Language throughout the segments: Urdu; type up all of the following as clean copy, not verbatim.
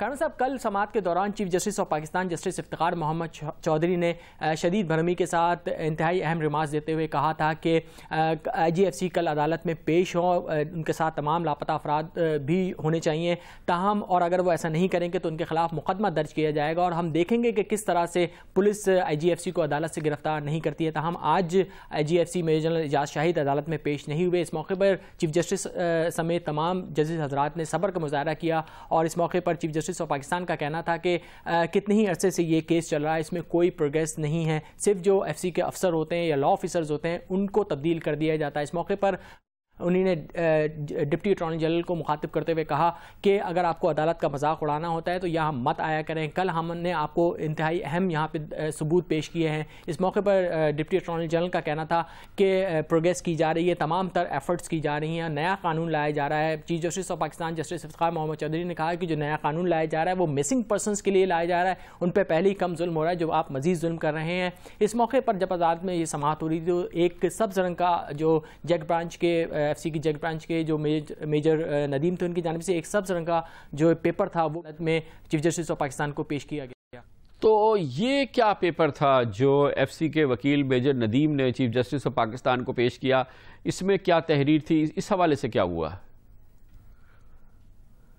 کارن صاحب، کل سماعت کے دوران chief justice of Pakistan justice Iftikhar Muhammad Chaudhry نے شدید برہمی کے ساتھ انتہائی اہم ریمارکس دیتے ہوئے کہا تھا کہ IGFC کل عدالت میں پیش ہوں، ان کے ساتھ تمام لاپتہ افراد بھی ہونے چاہیے، تاہم اور اگر وہ ایسا نہیں کریں گے تو ان کے خلاف مقدمہ درج کیا جائے گا، اور ہم دیکھیں گے کہ کس طرح سے پولیس IGFC کو عدالت سے گرفتار نہیں کرتی ہے۔ تاہم آج IGFC میجر جنرل اعجاز شاہد عدالت میں پیش نہیں ہوئے۔ اس موقع پر چیف جسٹس سمیت تمام ججز حضرات نے صبر کا مظاہرہ کیا، اور اس موقع پر چیف جسٹس آف پاکستان کا کہنا تھا کہ کتنے ہی عرصے سے یہ کیس چل رہا ہے، اس میں کوئی پروگریس نہیں ہے، صرف جو FC کے افسر ہوتے ہیں یا لا آفیسرز ہوتے ہیں ان کو تبدیل کر دیا جاتا ہے۔ اس موقع پر انہوں نے ڈپٹی اٹارنی جنرل کو مخاطب کرتے ہوئے کہا کہ اگر آپ کو عدالت کا مذاق اڑانا ہوتا ہے تو یہاں مت آیا کریں، کل ہم نے آپ کو انتہائی اہم یہاں پہ ثبوت پیش کیے ہیں۔ اس موقع پر ڈپٹی اٹارنی جنرل کا کہنا تھا کہ پروگریس کی جا رہی ہے، تمام تر ایفرٹس کی جا رہی ہیں، نیا قانون لایا جا رہا ہے۔ Chief justice of Pakistan justice Iftikhar Muhammad Chaudhry نے کہا کہ جو نیا قانون لایا جا رہا ہے وہ مسنگ پرسنس کے لیے لایا جا رہا ہے، ان پہ پہلے ہی کم ظلم ہو رہا ہے، جو آپ مزید ظلم کر رہے ہیں۔ اس موقع پر جب عدالت میں یہ سماعت ہو رہی تھی تو ایک سبز رنگ کا جو جج برانچ کے FC کی جج برانچ کے جو میجر ندیم تھے ان کی جانب سے ایک سبز رنگ کا جو پیپر تھا وہ میں چیف جسٹس آف پاکستان کو پیش کیا گیا۔ تو یہ کیا پیپر تھا جو FC کے وکیل میجر ندیم نے چیف جسٹس آف پاکستان کو پیش کیا؟ اس میں کیا تحریر تھی؟ اس حوالے سے کیا ہوا؟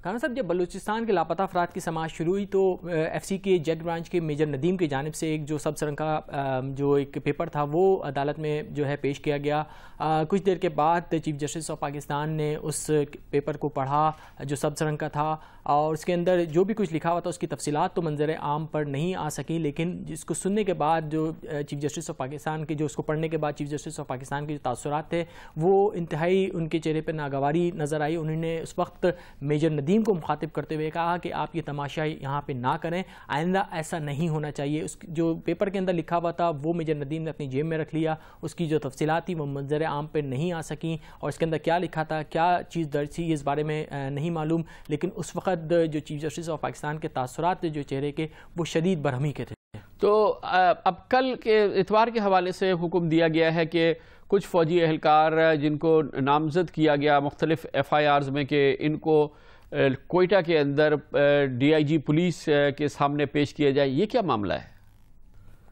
خان صاحب، جب بلوچستان کے لاپتہ افراد کی سماعت شروع ہوئی تو FC کے جج برانچ کے میجر ندیم کی جانب سے ایک جو سبز رنگ کا جو ایک پیپر تھا وہ عدالت میں جو ہے پیش کیا گیا۔ کچھ دیر کے بعد چیف جسٹس آف پاکستان نے اس پیپر کو پڑھا جو سبز رنگ کا تھا، اور اس کے اندر جو بھی کچھ لکھا ہوا تھا اس کی تفصیلات تو منظر عام پر نہیں آ سکیں، لیکن جس کو سننے کے بعد جو چیف جسٹس آف پاکستان کے جو اس کو پڑھنے کے بعد چیف جسٹس آف پاکستان کے جو تاثرات تھے وہ انتہائی ان کے چہرے پہ ناگواری نظر آئی۔ انہوں نے اس وقت میجر ندیم کو مخاطب کرتے ہوئے کہا کہ آپ یہ تماشا یہاں پہ نہ کریں، آئندہ ایسا نہیں ہونا چاہیے۔ اس جو پیپر کے اندر لکھا ہوا تھا وہ میجر ندیم نے اپنی جیب میں رکھ لیا، اس کی جو تفصیلات تھی وہ منظر عام پہ نہیں آ سکیں، اور اس کے اندر کیا لکھا تھا، کیا چیز درج تھی، اس بارے میں نہیں معلوم، لیکن اس وقت جو چیف جسٹس آف پاکستان کے تاثرات تھے جو چہرے کے وہ شدید برہمی کے تھے۔ تو اب کل کے اتوار کے حوالے سے حکم دیا گیا ہے کہ کچھ فوجی اہلکار جن کو نامزد کیا گیا مختلف FIRs میں کہ ان کو کوئٹہ کے اندر DIG پولیس کے سامنے پیش کیا جائے، یہ کیا معاملہ ہے؟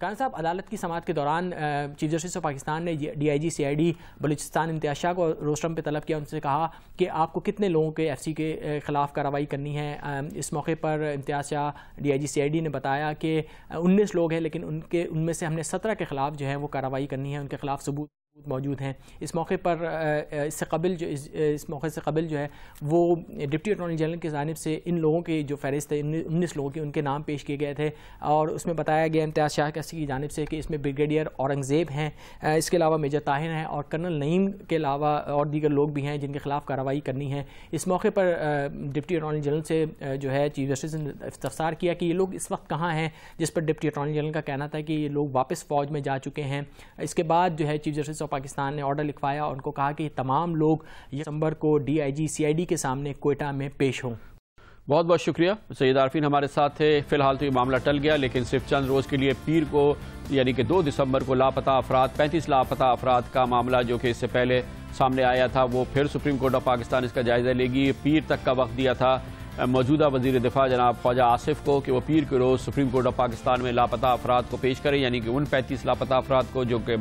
خان صاحب، عدالت کی سماعت کے دوران چیف جسٹس آف پاکستان نے DIG CID بلوچستان امتیاز شاہ کو روسٹرم پہ طلب کیا، ان سے کہا کہ آپ کو کتنے لوگوں کے FC کے خلاف کارروائی کرنی ہے۔ اس موقع پر امتیاز شاہ DIG CID نے بتایا کہ 19 لوگ ہیں، لیکن ان میں سے ہم نے 17 کے خلاف جو ہے وہ کارروائی کرنی ہے، ان کے خلاف ثبوت موجود ہیں۔ اس موقع پر اس موقع سے قبل جو ہے وہ ڈپٹی اٹارنی جنرل کی جانب سے ان لوگوں کی جو فہرست ہے 19 لوگوں کے ان کے نام پیش کیے گئے تھے، اور اس میں بتایا گیا امتیاز شاہ کی جانب سے کہ اس میں بریگیڈیئر اورنگزیب ہیں، اس کے علاوہ میجر طاہر ہیں، اور کرنل نعیم کے علاوہ اور دیگر لوگ بھی ہیں جن کے خلاف کارروائی کرنی ہے۔ اس موقع پر ڈپٹی اٹارنی جنرل سے جو ہے چیف جسٹس نے استفسار کیا کہ یہ لوگ اس وقت کہاں ہیں، جس پر ڈپٹی اٹارنی جنرل کا کہنا تھا کہ یہ لوگ واپس فوج میں جا چکے ہیں۔ اس کے بعد جو ہے چیف جسٹس پاکستان نے آرڈر لکھوایا اور ان کو کہا کہ تمام لوگ دسمبر کو DIG CID کے سامنے کوئٹہ میں پیش ہوں۔ بہت بہت شکریہ سید عارفین ہمارے ساتھ تھے۔ فی الحال تو یہ معاملہ ٹل گیا، لیکن صرف چند روز کے لیے پیر کو یعنی کہ 2 دسمبر کو لاپتہ افراد 35 لاپتہ افراد کا معاملہ جو کہ اس سے پہلے سامنے آیا تھا وہ پھر سپریم کورٹ آف پاکستان اس کا جائزہ لے گی۔ پیر تک کا وقت دیا تھا موجودہ وزیر دفاع جناب خواجہ آصف کو کہ وہ پیر کے روز سپریم کورٹ آف پاکستان میں لاپتہ افراد کو پیش کریں، یعنی کہ ان 35 لاپتہ افراد کو جو کہ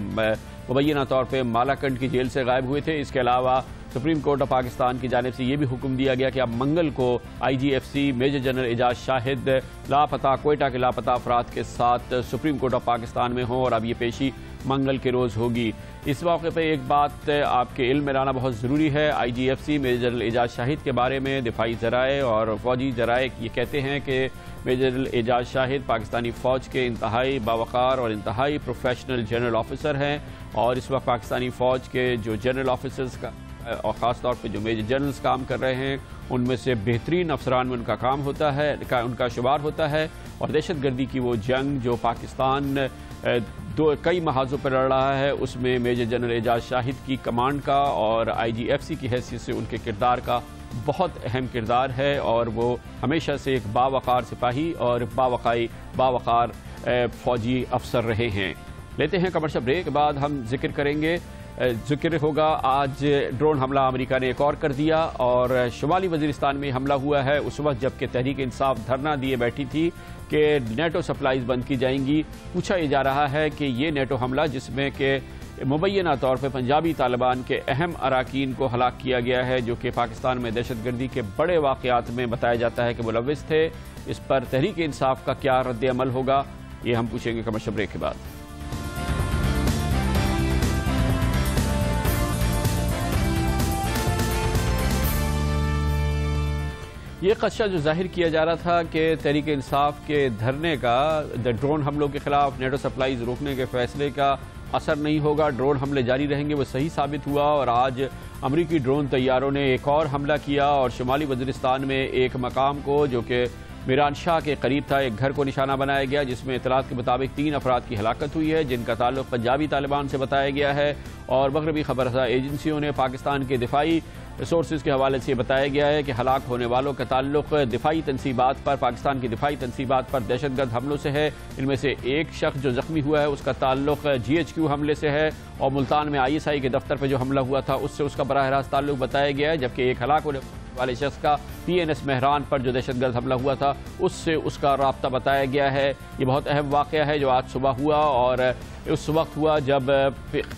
مبینہ طور پہ مالاکنڈ کی جیل سے غائب ہوئے تھے۔ اس کے علاوہ سپریم کورٹ آف پاکستان کی جانب سے یہ بھی حکم دیا گیا کہ اب منگل کو IGFC میجر جنرل اعجاز شاہد لاپتہ کوئٹہ کے لاپتہ افراد کے ساتھ سپریم کورٹ آف پاکستان میں ہوں، اور اب یہ پیشی منگل کے روز ہوگی۔ اس موقع پہ ایک بات آپ کے علم میں لانا بہت ضروری ہے، IGFC میجر جنرل اعجاز شاہد کے بارے میں دفاعی ذرائع اور فوجی ذرائع یہ کہتے ہیں کہ میجر جنرل اعجاز شاہد پاکستانی فوج کے انتہائی باوقار اور انتہائی پروفیشنل جنرل آفیسر ہیں، اور اس وقت پاکستانی فوج کے جو جنرل آفیسرز کا اور خاص طور پہ جو میجر جنرلز کام کر رہے ہیں ان میں سے بہترین افسران میں ان کا کام ہوتا ہے، ان کا شمار ہوتا ہے، اور دہشت گردی کی وہ جنگ جو پاکستان کئی محاذوں پر لڑ رہا ہے اس میں میجر جنرل اعجاز شاہد کی کمانڈ کا اور IGFC کی حیثیت سے ان کے کردار کا بہت اہم کردار ہے، اور وہ ہمیشہ سے ایک باوقار سپاہی اور باوقار فوجی افسر رہے ہیں۔ لیتے ہیں کمرشل بریک، بعد ہم ذکر کریں گے ذکر ہوگا۔ آج ڈرون حملہ امریکہ نے ایک اور کر دیا اور شمالی وزیرستان میں حملہ ہوا ہے اس وقت جبکہ تحریک انصاف دھرنا دیے بیٹھی تھی کہ نیٹو سپلائز بند کی جائیں گی۔ پوچھا یہ جا رہا ہے کہ یہ نیٹو حملہ جس میں کہ مبینہ طور پہ پنجابی طالبان کے اہم اراکین کو ہلاک کیا گیا ہے جو کہ پاکستان میں دہشت گردی کے بڑے واقعات میں بتایا جاتا ہے کہ ملوث تھے، اس پر تحریک انصاف کا کیا رد عمل ہوگا یہ ہم پوچھیں گے کمرشل بریک کے بعد۔ یہ خدشہ جو ظاہر کیا جا رہا تھا کہ تحریک انصاف کے دھرنے کا ڈرون حملوں کے خلاف نیٹو سپلائز روکنے کے فیصلے کا اثر نہیں ہوگا، ڈرون حملے جاری رہیں گے، وہ صحیح ثابت ہوا اور آج امریکی ڈرون طیاروں نے ایک اور حملہ کیا اور شمالی وزیرستان میں ایک مقام کو جو کہ میران شاہ کے قریب تھا ایک گھر کو نشانہ بنایا گیا جس میں اطلاعات کے مطابق 3 افراد کی ہلاکت ہوئی ہے جن کا تعلق پنجابی طالبان سے بتایا گیا ہے اور مغربی خبر رساں ایجنسیوں نے پاکستان کے دفاعی سورسز کے حوالے سے بتایا گیا ہے کہ ہلاک ہونے والوں کا تعلق دفاعی تنصیبات پر پاکستان کی دفاعی تنصیبات پر دہشت گرد حملوں سے ہے۔ ان میں سے ایک شخص جو زخمی ہوا ہے اس کا تعلق GHQ حملے سے ہے اور ملتان میں ISI کے دفتر پہ جو حملہ ہوا تھا اس سے اس کا براہ راست تعلق بتایا گیا ہے جبکہ ایک ہلاک ہونے والے شخص کا PNS مہران پر جو دہشت گرد حملہ ہوا تھا اس سے اس کا رابطہ بتایا گیا ہے۔ یہ بہت اہم واقعہ ہے جو آج صبح ہوا اور اس وقت ہوا جب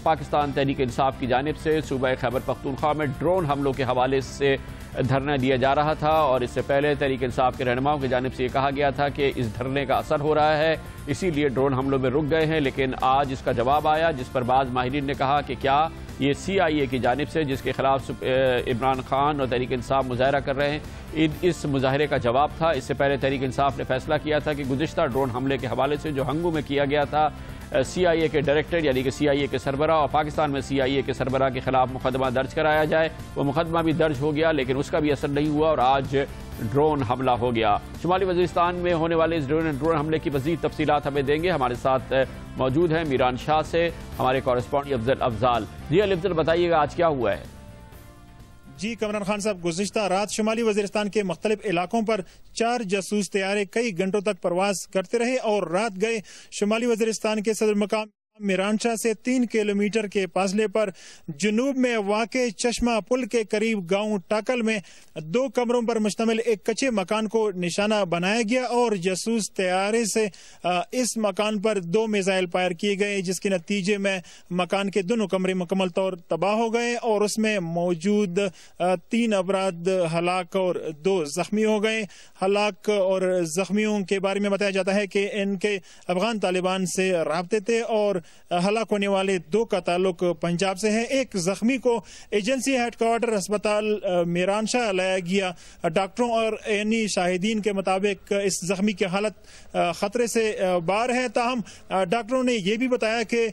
پاکستان تحریک انصاف کی جانب سے صوبہ خیبر پختونخوا میں ڈرون حملوں کے حوالے سے دھرنا دیا جا رہا تھا اور اس سے پہلے تحریک انصاف کے رہنماؤں کی جانب سے یہ کہا گیا تھا کہ اس دھرنے کا اثر ہو رہا ہے اسی لیے ڈرون حملوں میں رک گئے ہیں، لیکن آج اس کا جواب آیا جس پر بعض ماہرین نے کہا کہ کیا یہ CIA کی جانب سے جس کے خلاف عمران خان اور تحریک انصاف مظاہرہ کر رہے ہیں اس مظاہرے کا جواب تھا۔ اس سے پہلے تحریک انصاف نے فیصلہ کیا تھا کہ گزشتہ ڈرون حملے کے حوالے سے جو ہنگو میں کیا گیا تھا CIA کے ڈائریکٹر یعنی کہ CIA کے سربراہ اور پاکستان میں CIA کے سربراہ کے خلاف مقدمہ درج کرایا جائے، وہ مقدمہ بھی درج ہو گیا لیکن اس کا بھی اثر نہیں ہوا اور آج ڈرون حملہ ہو گیا۔ شمالی وزیرستان میں ہونے والے اس ڈرون حملے کی مزید تفصیلات ہمیں دیں گے، ہمارے ساتھ موجود ہیں میران شاہ سے ہمارے کورسپونڈنٹ افضل افضال۔ جی افضل بتائیے گا آج کیا ہوا ہے؟ جی کامران خان صاحب، گزشتہ رات شمالی وزیرستان کے مختلف علاقوں پر 4 جاسوس طیارے کئی گھنٹوں تک پرواز کرتے رہے اور رات گئے شمالی وزیرستان کے صدر مقام میران شاہ سے 3 کلومیٹر کے فاصلے پر جنوب میں واقع چشمہ پل کے قریب گاؤں ٹاکل میں 2 کمروں پر مشتمل ایک کچے مکان کو نشانہ بنایا گیا اور جاسوس طیارے سے اس مکان پر 2 میزائل فائر کیے گئے جس کے نتیجے میں مکان کے دونوں کمرے مکمل طور تباہ ہو گئے اور اس میں موجود 3 افراد ہلاک اور 2 زخمی ہو گئے۔ ہلاک اور زخمیوں کے بارے میں بتایا جاتا ہے کہ ان کے افغان طالبان سے رابطے تھے اور ہلاک ہونے والے 2 کا تعلق پنجاب سے ہے۔ ایک زخمی کو ایجنسی ہیڈ کوارٹر ہسپتال میران شاہ لایا گیا۔ ڈاکٹروں اور عینی شاہدین کے مطابق اس زخمی کی حالت خطرے سے باہر ہے، تاہم ڈاکٹروں نے یہ بھی بتایا کہ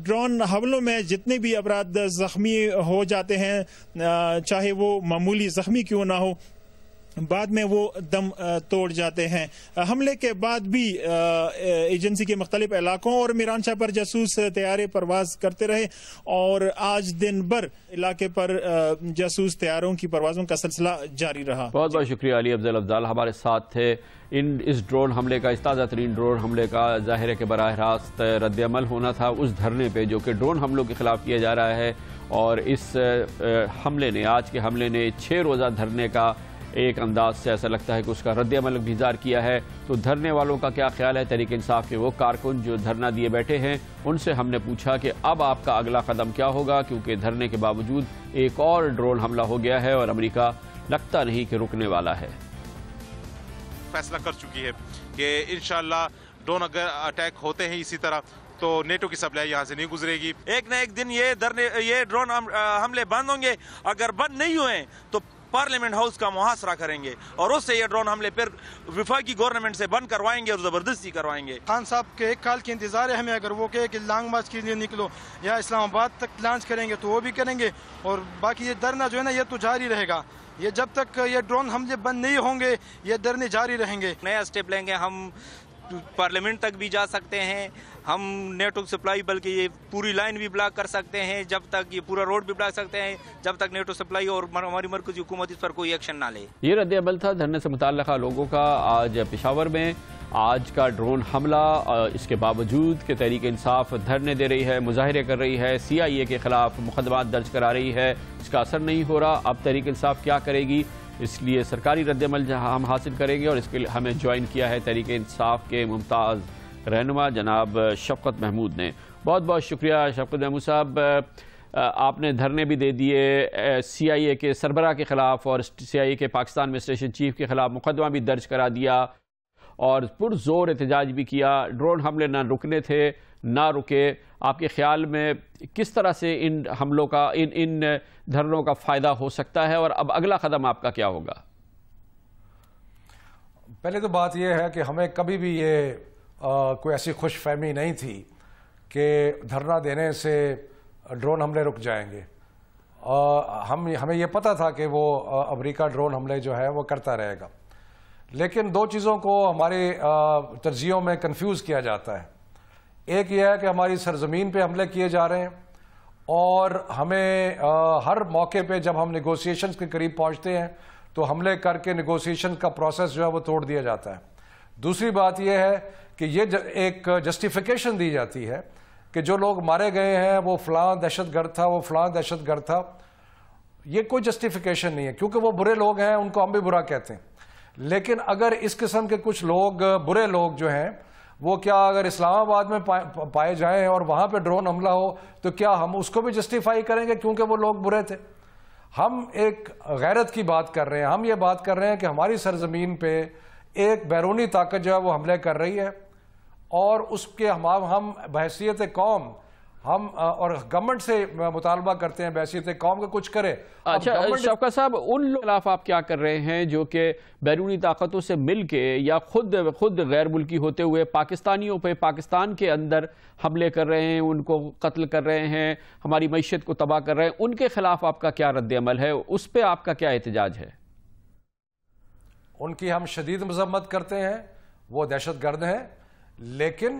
ڈرون حملوں میں جتنے بھی افراد زخمی ہو جاتے ہیں چاہے وہ معمولی زخمی کیوں نہ ہو بعد میں وہ دم توڑ جاتے ہیں۔ حملے کے بعد بھی ایجنسی کے مختلف علاقوں اور میران شاہ پر جاسوس طیارے پرواز کرتے رہے اور آج دن بھر علاقے پر جاسوس طیاروں کی پروازوں کا سلسلہ جاری رہا۔ بہت بہت شکریہ علی افضل افضال ہمارے ساتھ تھے۔ اس ڈرون حملے کا اس تازہ ترین ڈرون حملے کا ظاہر ہے کہ براہ راست رد عمل ہونا تھا اس دھرنے پہ جو کہ ڈرون حملوں کے خلاف کیا جا رہا ہے اور اس حملے نے آج کے حملے نے 6 روزہ دھرنے کا ایک انداز سے ایسا لگتا ہے کہ اس کا رد عمل بھی ظاہر کیا ہے۔ تو دھرنے والوں کا کیا خیال ہے؟ تحریک انصاف کے وہ کارکن جو دھرنا دیے بیٹھے ہیں ان سے ہم نے پوچھا کہ اب آپ کا اگلا قدم کیا ہوگا کیونکہ دھرنے کے باوجود ایک اور ڈرون حملہ ہو گیا ہے اور امریکہ لگتا نہیں کہ رکنے والا ہے۔ فیصلہ کر چکی ہے کہ انشاءاللہ ڈرون اگر اٹیک ہوتے ہیں اسی طرح تو نیٹو کی سپلائی یہاں سے نہیں گزرے گی۔ ایک نہ ایک دن یہ ڈرون حملے بند ہوں گے، اگر بند نہیں ہوئے تو پارلیمنٹ ہاؤس کا محاصرہ کریں گے اور اس سے یہ ڈرون حملے پھر وفاقی گورنمنٹ سے بند کروائیں گے اور زبردستی کروائیں گے۔ خان صاحب کے 1 سال کی انتظار ہے ہمیں، اگر وہ کہے کہ لانگ مارچ کے لیے نکلو یا اسلام آباد تک لانچ کریں گے تو وہ بھی کریں گے اور باقی یہ دھرنا جو ہے نا یہ تو جاری رہے گا، یہ جب تک یہ ڈرون حملے بند نہیں ہوں گے یہ دھرنے جاری رہیں گے۔ نیا اسٹیپ لیں گے، ہم پارلیمنٹ تک بھی جا سکتے ہیں، ہم نیٹو سپلائی بلکہ یہ پوری لائن بھی بلاک کر سکتے ہیں، جب تک یہ پورا روڈ بھی بلاک سکتے ہیں جب تک نیٹو سپلائی اور ہماری مرکزی حکومت اس پر کوئی ایکشن نہ لے۔ یہ رد عمل تھا دھرنے سے متعلقہ لوگوں کا۔ آج پشاور میں آج کا ڈرون حملہ اس کے باوجود کہ تحریک انصاف دھرنے دے رہی ہے، مظاہرے کر رہی ہے، CIA کے خلاف مقدمات درج کرا رہی ہے، اس کا اثر نہیں ہو رہا. اب تحریک انصاف کیا کرے گی، اس لیے سرکاری رد عمل ہم حاصل کریں گے، اور اس کے لیے ہمیں جوائن کیا ہے تحریک انصاف کے ممتاز رہنما جناب شفقت محمود نے. بہت بہت شکریہ شفقت محمود صاحب. آپ نے دھرنے بھی دے دیے CIA کے سربراہ کے خلاف اور CIA کے پاکستان میں اسٹیشن چیف کے خلاف مقدمہ بھی درج کرا دیا اور پرزور احتجاج بھی کیا. ڈرون حملے نہ رکنے تھے، نہ رکے. آپ کے خیال میں کس طرح سے ان حملوں کا ان دھرنوں کا فائدہ ہو سکتا ہے، اور اب اگلا قدم آپ کا کیا ہوگا؟ پہلے تو بات یہ ہے کہ ہمیں کبھی بھی یہ کوئی ایسی خوش فہمی نہیں تھی کہ دھرنا دینے سے ڈرون حملے رک جائیں گے. ہمیں یہ پتہ تھا کہ وہ امریکہ ڈرون حملے جو ہے وہ کرتا رہے گا، لیکن دو چیزوں کو ہمارے ترجیحوں میں کنفیوز کیا جاتا ہے. ایک یہ ہے کہ ہماری سرزمین پہ حملے کیے جا رہے ہیں اور ہمیں ہر موقع پہ جب ہم نیگوسیشنز کے قریب پہنچتے ہیں تو حملے کر کے نیگوسیشن کا پروسیس جو ہے وہ توڑ دیا جاتا ہے. دوسری بات یہ ہے کہ یہ ایک جسٹیفیکیشن دی جاتی ہے کہ جو لوگ مارے گئے ہیں وہ فلاں دہشت گرد تھا، وہ فلاں دہشت گرد تھا. یہ کوئی جسٹیفیکیشن نہیں ہے، کیونکہ وہ برے لوگ ہیں، ان کو ہم بھی برا کہتے ہیں. لیکن اگر اس قسم کے کچھ لوگ برے لوگ جو ہیں وہ کیا اگر اسلام آباد میں پائے جائیں اور وہاں پہ ڈرون حملہ ہو تو کیا ہم اس کو بھی جسٹیفائی کریں گے کیونکہ وہ لوگ برے تھے؟ ہم ایک غیرت کی بات کر رہے ہیں. ہم یہ بات کر رہے ہیں کہ ہماری سرزمین پہ ایک بیرونی طاقت جو ہے وہ حملے کر رہی ہے اور اس کے ہم بحیثیت قوم ہم اور گورنمنٹ سے مطالبہ کرتے ہیں بحیثیت قوم کے کچھ کرے. اچھا شفقت صاحب، ان لوگوں کے خلاف آپ کیا کر رہے ہیں جو کہ بیرونی طاقتوں سے مل کے یا خود غیر ملکی ہوتے ہوئے پاکستانیوں پہ پاکستان کے اندر حملے کر رہے ہیں، ان کو قتل کر رہے ہیں، ہماری معیشت کو تباہ کر رہے ہیں، ان کے خلاف آپ کا کیا رد عمل ہے؟ اس پہ آپ کا کیا احتجاج ہے؟ ان کی ہم شدید مذمت کرتے ہیں، وہ دہشت گرد ہیں، لیکن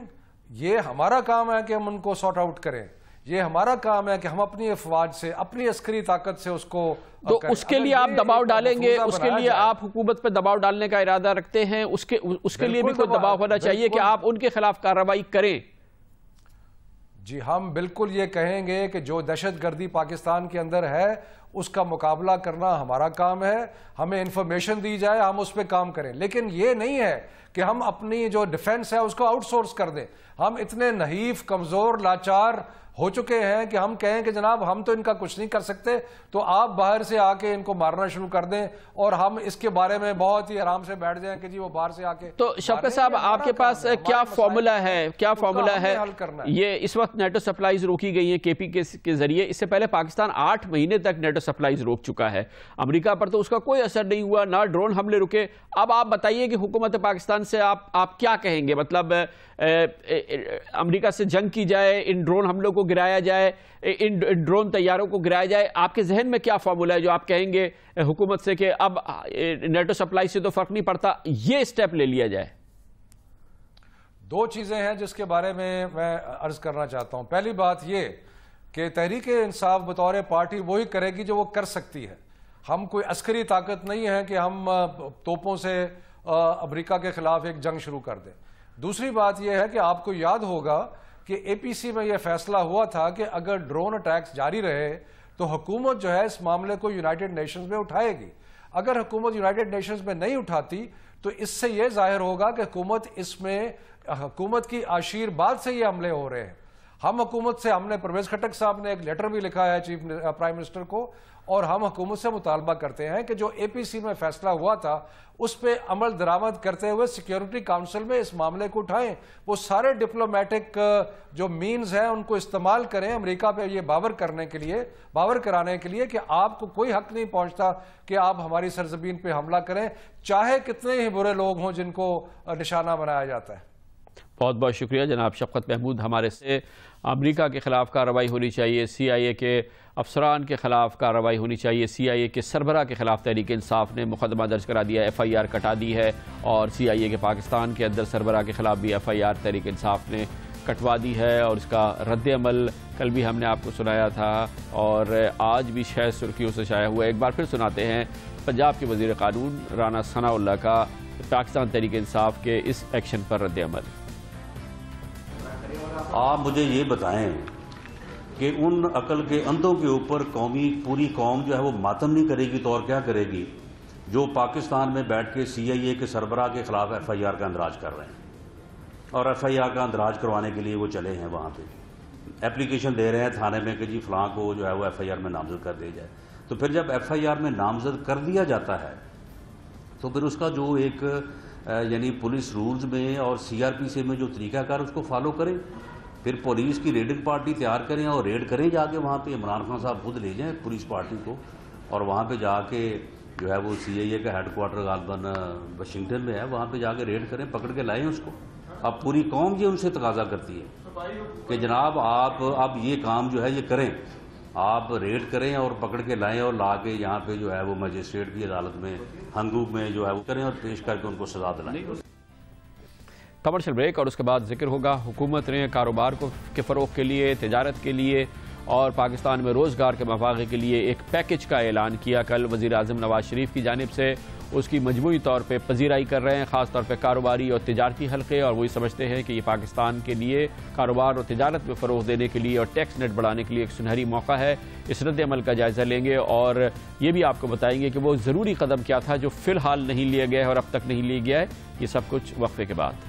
یہ ہمارا کام ہے کہ ہم ان کو سارٹ آؤٹ کریں. یہ ہمارا کام ہے کہ ہم اپنی افواج سے، اپنی عسکری طاقت سے اس کو تو اس کے لیے آپ دباؤ ڈالیں گے، اس کے لیے آپ حکومت پہ دباؤ ڈالنے کا ارادہ رکھتے ہیں؟ اس کے لیے بھی کوئی دباؤ ہونا چاہیے کہ آپ ان کے خلاف کارروائی کریں. جی ہم بالکل یہ کہیں گے کہ جو دہشت گردی پاکستان کے اندر ہے اس کا مقابلہ کرنا ہمارا کام ہے. ہمیں انفارمیشن دی جائے، ہم اس پہ کام کریں، لیکن یہ نہیں ہے کہ ہم اپنی جو ڈیفنس ہے اس کو آؤٹ سورس کر دیں. ہم اتنے نحیف، کمزور، لاچار ہو چکے ہیں کہ ہم کہیں کہ جناب ہم تو ان کا کچھ نہیں کر سکتے، تو آپ باہر سے آ کے ان کو مارنا شروع کر دیں اور ہم اس کے بارے میں بہت ہی آرام سے بیٹھ جائیں کہ جی وہ باہر سے آ کے. تو شفقت صاحب آپ کے پاس کیا فارمولا ہے؟ یہ اس وقت نیٹو سپلائیز روکی گئی ہیں KP کے ذریعے. اس سے پہلے پاکستان 8 مہینے تک نیٹو سپلائیز روک چکا ہے. امریکہ پر تو اس کا کوئی اثر نہیں ہوا، نہ ڈرون حملے رکے. اب آپ بتائیے کہ حکومت پاکستان سے آپ کیا کہیں گے؟ مطلب امریکہ سے جنگ کی جائے، ان ڈرون حملوں کو گرایا جائے، ان ڈرون طیاروں کو گرایا جائے. آپ کے ذہن میں کیا فارمولا ہے جو آپ کہیں گے حکومت سے کہ اب نیٹو سپلائی سے تو فرق نہیں پڑتا، یہ سٹیپ لے لیا جائے؟ دو چیزیں ہیں جس کے بارے میں عرض کرنا چاہتا ہوں. پہلی بات یہ کہ تحریک انصاف بطور پارٹی وہی کرے گی جو وہ کر سکتی ہے. ہم کوئی عسکری طاقت نہیں ہے کہ ہم توپوں سے امریکہ کے خلاف ایک جنگ شروع کر دیں. دوسری بات یہ ہے کہ آپ کو یاد ہوگا کہ APC میں یہ فیصلہ ہوا تھا کہ اگر ڈرون اٹیکس جاری رہے تو حکومت جو ہے اس معاملے کو یونائٹڈ نیشنز میں اٹھائے گی. اگر حکومت یونائٹڈ نیشنز میں نہیں اٹھاتی تو اس سے یہ ظاہر ہوگا کہ حکومت کی آشیر بعد سے یہ حملے ہو رہے ہیں. ہم حکومت سے، ہم نے پرویز خٹک صاحب نے ایک لیٹر بھی لکھا ہے پرائم منسٹر کو، اور ہم حکومت سے مطالبہ کرتے ہیں کہ جو APC میں فیصلہ ہوا تھا اس پہ عمل درآمد کرتے ہوئے سیکیورٹی کاؤنسل میں اس معاملے کو اٹھائیں. وہ سارے ڈپلومیٹک جو مینز ہیں ان کو استعمال کریں امریکہ پہ یہ باور کرانے کے لیے کہ آپ کو کوئی حق نہیں پہنچتا کہ آپ ہماری سرزمین پہ حملہ کریں، چاہے کتنے ہی برے لوگ ہوں جن کو نشانہ بنایا جاتا ہے. بہت بہت شکریہ جناب شفقت محمود. ہمارے سے امریکہ کے خلاف کارروائی ہونی چاہیے، CIA کے افسران کے خلاف کارروائی ہونی چاہیے. CIA کے سربراہ کے خلاف تحریک انصاف نے مقدمہ درج کرا دیا، FIR کٹا دی ہے، اور CIA کے پاکستان کے اندر سربراہ کے خلاف بھی FIR تحریک انصاف نے کٹوا دی ہے، اور اس کا رد عمل کل بھی ہم نے آپ کو سنایا تھا اور آج بھی 6 سرخیوں سے شائع ہوا. ایک بار پھر سناتے ہیں پنجاب کے وزیر قانون رانا ثناء اللہ کا پاکستان تحریک انصاف کے اس ایکشن پر رد عمل۔ آپ مجھے یہ بتائیں کہ ان عقل کے اندھوں کے اوپر پوری قوم جو ہے وہ ماتم نہیں کرے گی تو اور کیا کرے گی، جو پاکستان میں بیٹھ کے CIA کے سربراہ کے خلاف FIR کا اندراج کر رہے ہیں اور FIR کا اندراج کروانے کے لیے وہ چلے ہیں، وہاں پہ اپلیکیشن دے رہے ہیں تھانے میں کہ جی فلاں کو جو ہے وہ FIR میں نامزد کر دیا جائے۔ تو پھر جب FIR میں نامزد کر دیا جاتا ہے تو پھر اس کا جو ایک یعنی پولیس رولز میں اور CRPC میں جو طریقہ کار اس کو فالو کریں، پھر پولیس کی ریڈنگ پارٹی تیار کریں اور ریڈ کریں جا کے وہاں پہ۔ عمران خان صاحب خود لے جائیں پولیس پارٹی کو اور وہاں پہ جا کے جو ہے وہ CIA کا ہیڈ کوارٹر غالباً واشنگٹن میں ہے، وہاں پہ جا کے ریڈ کریں، پکڑ کے لائیں اس کو۔ اب پوری قوم یہ ان سے تقاضا کرتی ہے کہ جناب آپ اب یہ کام جو ہے یہ کریں، آپ ریڈ کریں اور پکڑ کے لائیں اور لا کے یہاں پہ جو ہے وہ مجسٹریٹ کی عدالت میں ہنگوگ میں جو ہے وہ کریں اور پیش کر کے ان کو سزا دلائیں۔ کمرشل بریک اور اس کے بعد ذکر ہوگا حکومت نے کاروبار کے فروغ کے لیے، تجارت کے لیے اور پاکستان میں روزگار کے مواقع کے لیے ایک پیکج کا اعلان کیا۔ کل وزیر اعظم نواز شریف کی جانب سے اس کی مجموعی طور پہ پذیرائی کر رہے ہیں، خاص طور پہ کاروباری اور تجارتی حلقے، اور وہی سمجھتے ہیں کہ یہ پاکستان کے لیے کاروبار اور تجارت میں فروغ دینے کے لیے اور ٹیکس نیٹ بڑھانے کے لیے ایک سنہری موقع ہے۔ اس رد عمل کا جائزہ لیں گے اور یہ بھی آپ کو بتائیں گے کہ وہ ضروری قدم کیا تھا جو فی الحال نہیں لیا گیا ہے اور اب تک نہیں لیا گیا ہے۔ یہ سب کچھ وقفے کے بعد۔